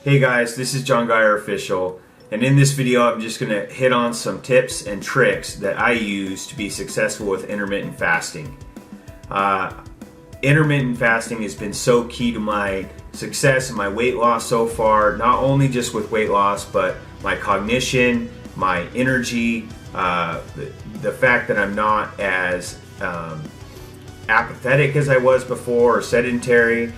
Hey guys, this is John Geyer Official, and in this video I'm just going to hit on some tips and tricks that I use to be successful with intermittent fasting. Intermittent fasting has been so key to my success and my weight loss so far, not only just with weight loss, but my cognition, my energy, the fact that I'm not as apathetic as I was before or sedentary.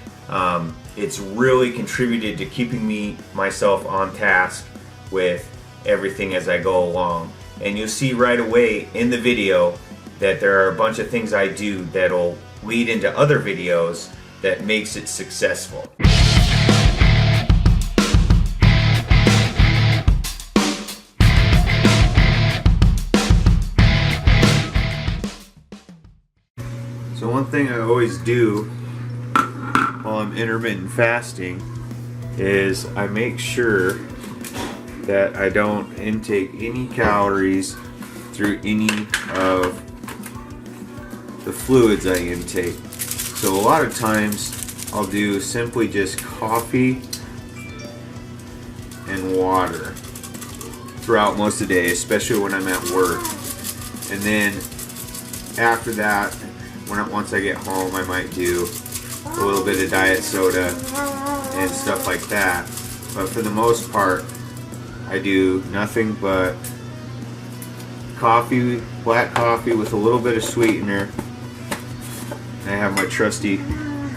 It's really contributed to keeping myself on task with everything as I go along. And you'll see right away in the video that there are a bunch of things I do that'll lead into other videos that makes it successful. So one thing I always do while I'm intermittent fasting is I make sure that I don't intake any calories through any of the fluids I intake. So a lot of times I'll do simply just coffee and water throughout most of the day, especially when I'm at work. And then after that, once I get home, I might do a little bit of diet soda and stuff like that. But for the most part, I do nothing but coffee, black coffee with a little bit of sweetener. I have my trusty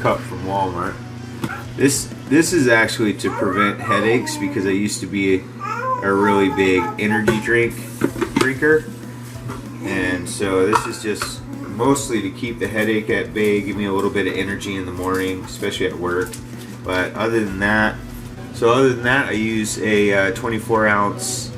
cup from Walmart. This is actually to prevent headaches because I used to be a really big energy drinker. And so this is just mostly to keep the headache at bay, give me a little bit of energy in the morning, especially at work. But other than that, I use a 24-ounce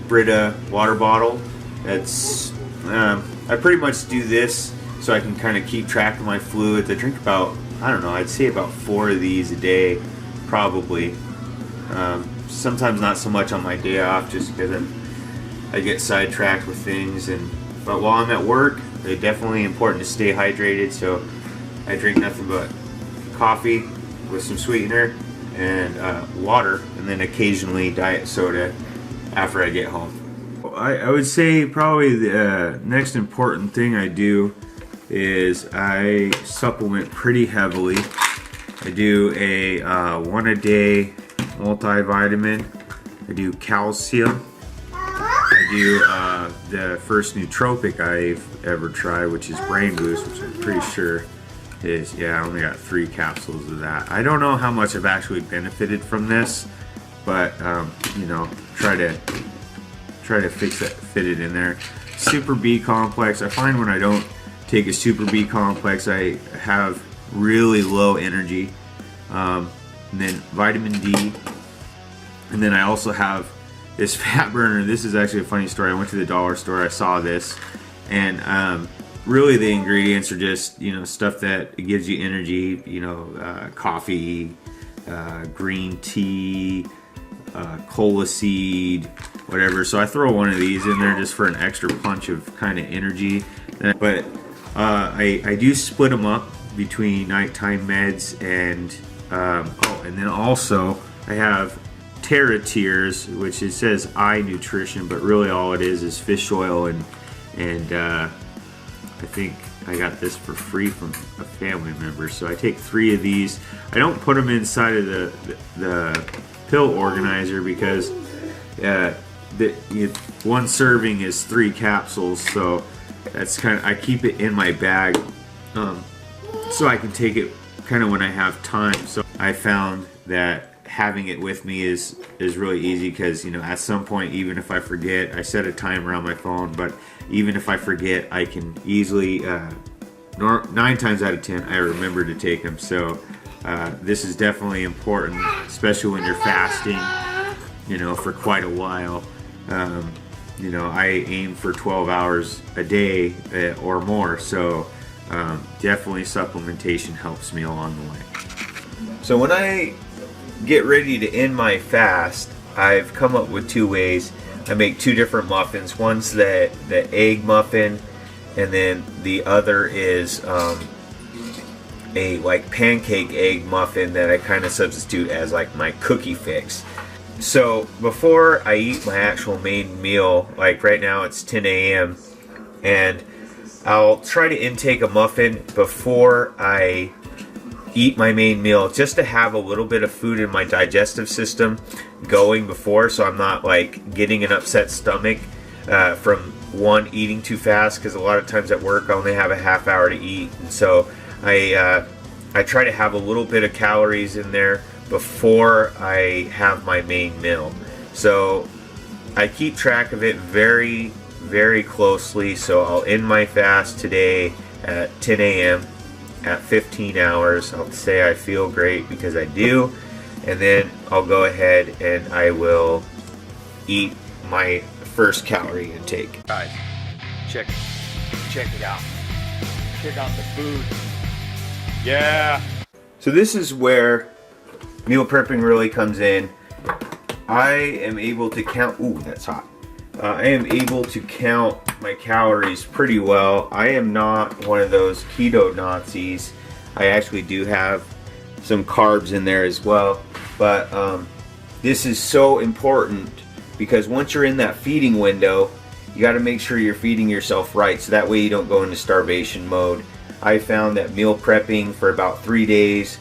Brita water bottle. That's I pretty much do this so I can kind of keep track of my fluids. I drink about, I don't know, I'd say about 4 of these a day, probably. Sometimes not so much on my day off, just because I get sidetracked with things. But while I'm at work, it's definitely important to stay hydrated, so I drink nothing but coffee with some sweetener and water, and then occasionally diet soda after I get home. I would say probably the next important thing I do is I supplement pretty heavily. I do a 1-a-day multivitamin. I do calcium. I do the first nootropic I've ever tried, which is Brain Boost, which I'm pretty sure is, I only got 3 capsules of that. I don't know how much I've actually benefited from this, but try to fit it in there. Super B complex. I find when I don't take a Super B complex, I have really low energy. And then vitamin D, and then I also have this fat burner. This is actually a funny story. I went to the dollar store, I saw this, and really the ingredients are just stuff that gives you energy, coffee, green tea, cola seed, whatever. So I throw one of these in there just for an extra punch of kind of energy. But I do split them up between nighttime meds and and then also I have Terra Tears, which it says eye nutrition, but really all it is fish oil, and I think I got this for free from a family member. So I take 3 of these. I don't put them inside of the pill organizer because one serving is 3 capsules, so that's I keep it in my bag so I can take it kind of when I have time. So I found that having it with me is really easy because at some point, even if I forget, I set a timer on my phone, but even if I forget, I can easily 9 times out of 10 I remember to take them. So this is definitely important, especially when you're fasting for quite a while. I aim for 12 hours a day or more, so definitely supplementation helps me along the way. So when I get ready to end my fast, I've come up with 2 ways. I make 2 different muffins. One's the egg muffin, and then the other is a like pancake egg muffin that I kind of substitute as like my cookie fix. So before I eat my actual main meal, like right now it's 10 a.m. and I'll try to intake a muffin before I eat my main meal, just to have a little bit of food in my digestive system going before, so I'm not like getting an upset stomach from one, eating too fast, because a lot of times at work I only have a half hour to eat, and so I try to have a little bit of calories in there before I have my main meal. So I keep track of it very, very closely. So I'll end my fast today at 10 a.m. at 15 hours. I'll say I feel great, because I do, and then I'll go ahead and I will eat my first calorie intake. Guys, check it out. Check out the food. Yeah. So this is where meal prepping really comes in. I am able to count, ooh, that's hot. I am able to count my calories pretty well. I am not one of those keto Nazis. I actually do have some carbs in there as well. But this is so important, because once you're in that feeding window, you got to make sure you're feeding yourself right, so that way you don't go into starvation mode. I found that meal prepping for about 3 days,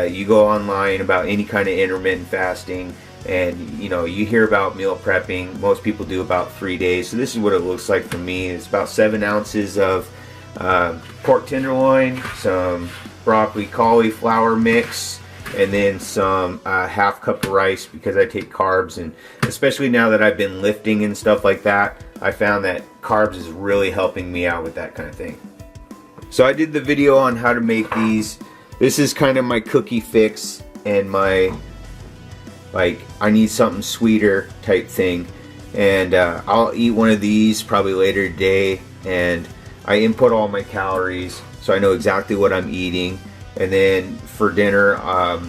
you go online about any kind of intermittent fasting, and you know, you hear about meal prepping. Most people do about 3 days. So this is what it looks like for me. It's about 7 ounces of pork tenderloin, some broccoli cauliflower mix, and then some half cup of rice, because I take carbs, and especially now that I've been lifting and stuff like that, I found that carbs is really helping me out with that kind of thing. So I did the video on how to make these. This is kind of my cookie fix and my, like, I need something sweeter type thing. And I'll eat one of these probably later today, and I input all my calories so I know exactly what I'm eating. And then for dinner,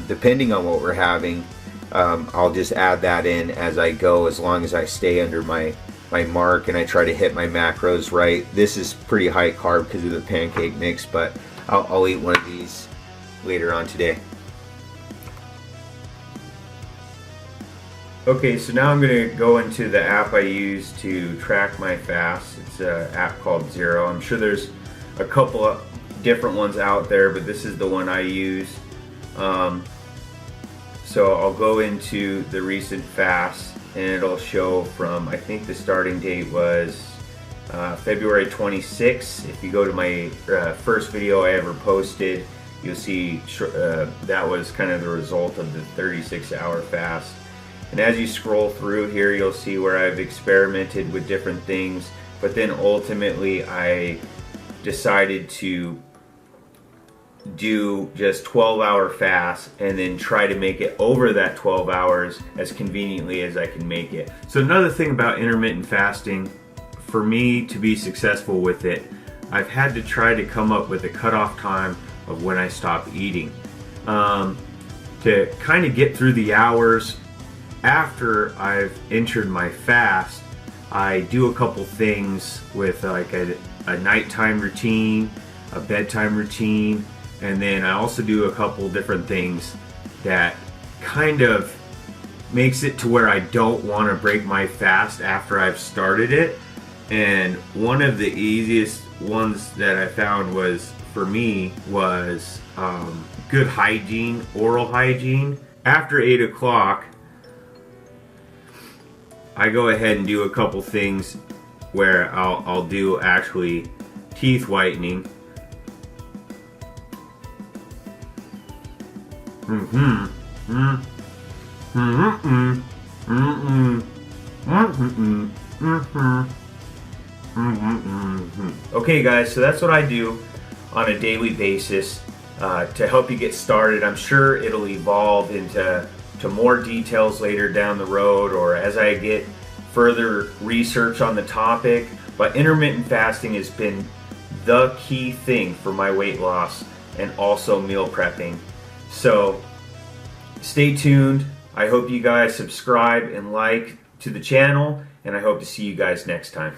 depending on what we're having, I'll just add that in as I go, as long as I stay under my mark and I try to hit my macros right. This is pretty high carb because of the pancake mix, but I'll eat one of these later on today. Okay, so now I'm going to go into the app I use to track my fast. It's an app called Zero. I'm sure there's a couple of different ones out there, but this is the one I use. So I'll go into the recent fast, and it'll show from, I think the starting date was February 26th. If you go to my first video I ever posted, you'll see that was kind of the result of the 36-hour fast. And as you scroll through here, you'll see where I've experimented with different things, but then ultimately I decided to do just 12-hour fast and then try to make it over that 12 hours as conveniently as I can make it. So another thing about intermittent fasting, for me to be successful with it, I've had to try to come up with a cutoff time of when I stop eating. To kind of get through the hours after I've entered my fast, I do a couple things with like a nighttime routine, a bedtime routine, and then I also do a couple different things that kind of makes it to where I don't want to break my fast after I've started it. And one of the easiest ones that I found was, for me, was good hygiene, oral hygiene. After 8 o'clock, I go ahead and do a couple things where I'll do actually teeth whitening. Okay guys, so that's what I do on a daily basis to help you get started. I'm sure it'll evolve into more details later down the road, or as I get further research on the topic, but intermittent fasting has been the key thing for my weight loss and also meal prepping. So stay tuned. I hope you guys subscribe and like to the channel, and I hope to see you guys next time.